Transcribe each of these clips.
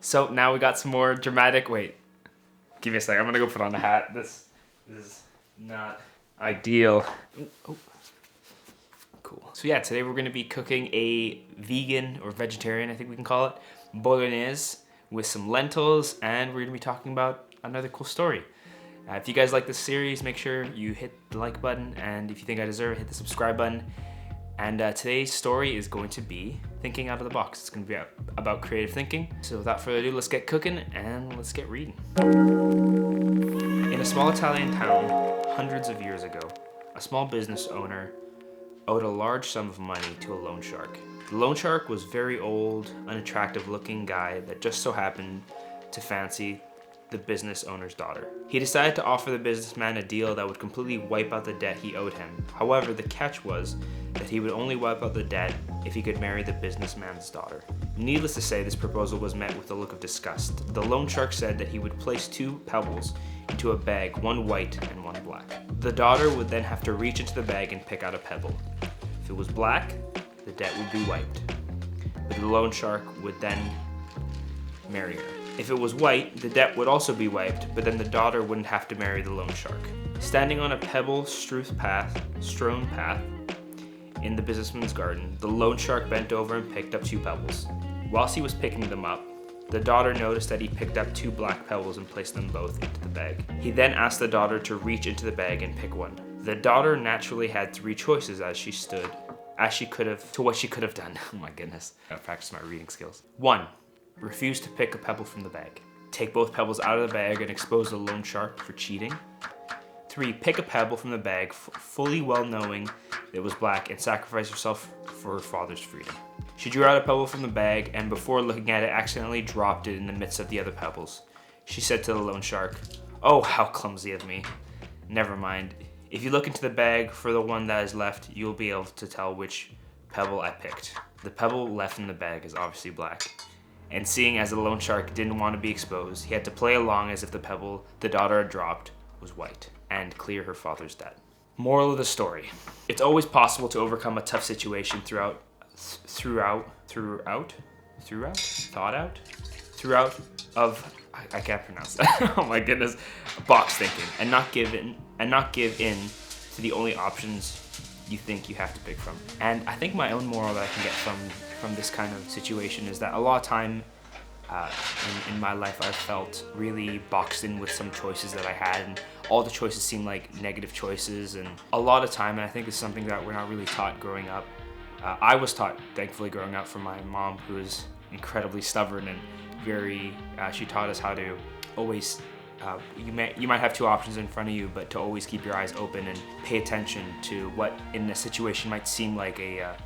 So now we got some more dramatic, wait, give me a second, I'm gonna go put on a hat. This is not ideal. Oh. Cool. So yeah, today we're gonna be cooking a vegan or vegetarian, I think we can call it, bolognese with some lentils, and we're gonna be talking about another cool story. If you guys like this series, make sure you hit the like button, and if you think I deserve it, hit the subscribe button. And today's story is going to be thinking out of the box. It's going to be about creative thinking. So without further ado, let's get cooking and let's get reading. In a small Italian town, hundreds of years ago, a small business owner owed a large sum of money to a loan shark. The loan shark was a very old, unattractive looking guy that just so happened to fancy the business owner's daughter. He decided to offer the businessman a deal that would completely wipe out the debt he owed him. However, the catch was that he would only wipe out the debt if he could marry the businessman's daughter. Needless to say, this proposal was met with a look of disgust. The loan shark said that he would place 2 pebbles into a bag, one white and one black. The daughter would then have to reach into the bag and pick out a pebble. If it was black, the debt would be wiped. But the loan shark would then marry her. If it was white, the debt would also be wiped, but then the daughter wouldn't have to marry the loan shark. Standing on a pebble-strewn path in the businessman's garden, the loan shark bent over and picked up 2 pebbles. Whilst he was picking them up, the daughter noticed that he picked up 2 black pebbles and placed them both into the bag. He then asked the daughter to reach into the bag and pick one. The daughter naturally had 3 choices as she could have done. Oh my goodness, I gotta practice my reading skills. 1. Refuse to pick a pebble from the bag. Take both pebbles out of the bag and expose the loan shark for cheating. 3. Pick a pebble from the bag, fully well knowing it was black, and sacrifice yourself for her father's freedom. She drew out a pebble from the bag and before looking at it, accidentally dropped it in the midst of the other pebbles. She said to the loan shark, "Oh, how clumsy of me. Never mind. If you look into the bag for the one that is left, you'll be able to tell which pebble I picked." The pebble left in the bag is obviously black. And seeing as the loan shark didn't want to be exposed, he had to play along as if the pebble the daughter had dropped was white and clear her father's debt. Moral of the story: it's always possible to overcome a tough situation throughout I can't pronounce that. Oh my goodness, box thinking, and not give in to the only options you think you have to pick from. And I think my own moral that I can get from this kind of situation is that a lot of time in my life I've felt really boxed in with some choices that I had, and all the choices seem like negative choices, and a lot of time, and I think it's something that we're not really taught growing up. I was taught, thankfully, growing up from my mom, who is incredibly stubborn and she taught us how to always you might have 2 options in front of you, but to always keep your eyes open and pay attention to what in a situation might seem like a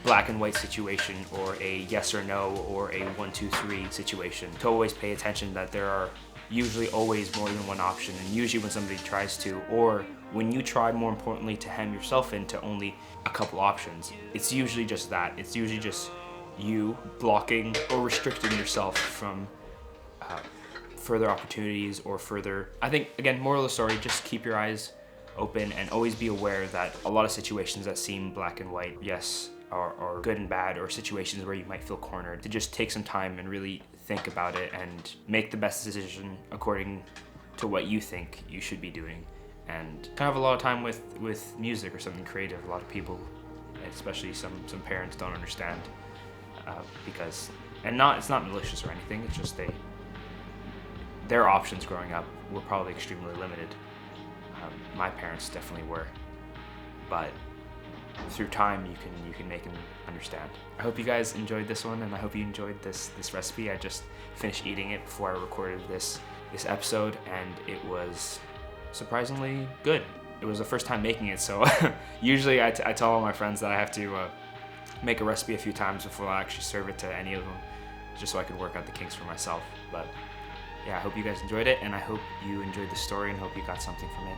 black and white situation, or a yes or no, or a 1, 2, 3 situation. To always pay attention that there are usually always more than one option, and usually when somebody tries to, or when you try, more importantly, to hem yourself into only a couple options, it's usually just that. It's usually just you blocking or restricting yourself from further opportunities or further. I think, again, moral of the story, just keep your eyes open and always be aware that a lot of situations that seem black and white, yes, are good and bad, or situations where you might feel cornered, to just take some time and really think about it and make the best decision according to what you think you should be doing. And kind of a lot of time with music or something creative, a lot of people, especially some parents, don't understand because, and it's not malicious or anything, it's just their options growing up were probably extremely limited. My parents definitely were, but through time you can make them understand. I hope you guys enjoyed this one, and I hope you enjoyed this recipe. I just finished eating it before I recorded this episode, and it was surprisingly good. It was the first time making it, so usually I tell all my friends that I have to make a recipe a few times before I actually serve it to any of them, just so I can work out the kinks for myself. But yeah, I hope you guys enjoyed it, and I hope you enjoyed the story and hope you got something from it.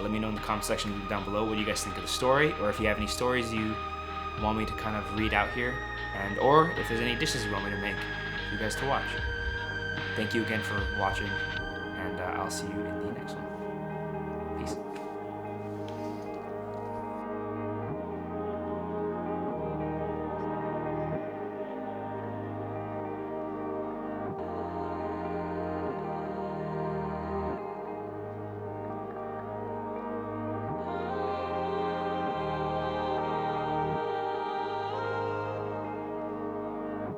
Let me know in the comment section down below what you guys think of the story, or if you have any stories you want me to kind of read out here, or if there's any dishes you want me to make for you guys to watch. Thank you again for watching, and I'll see you in the next one.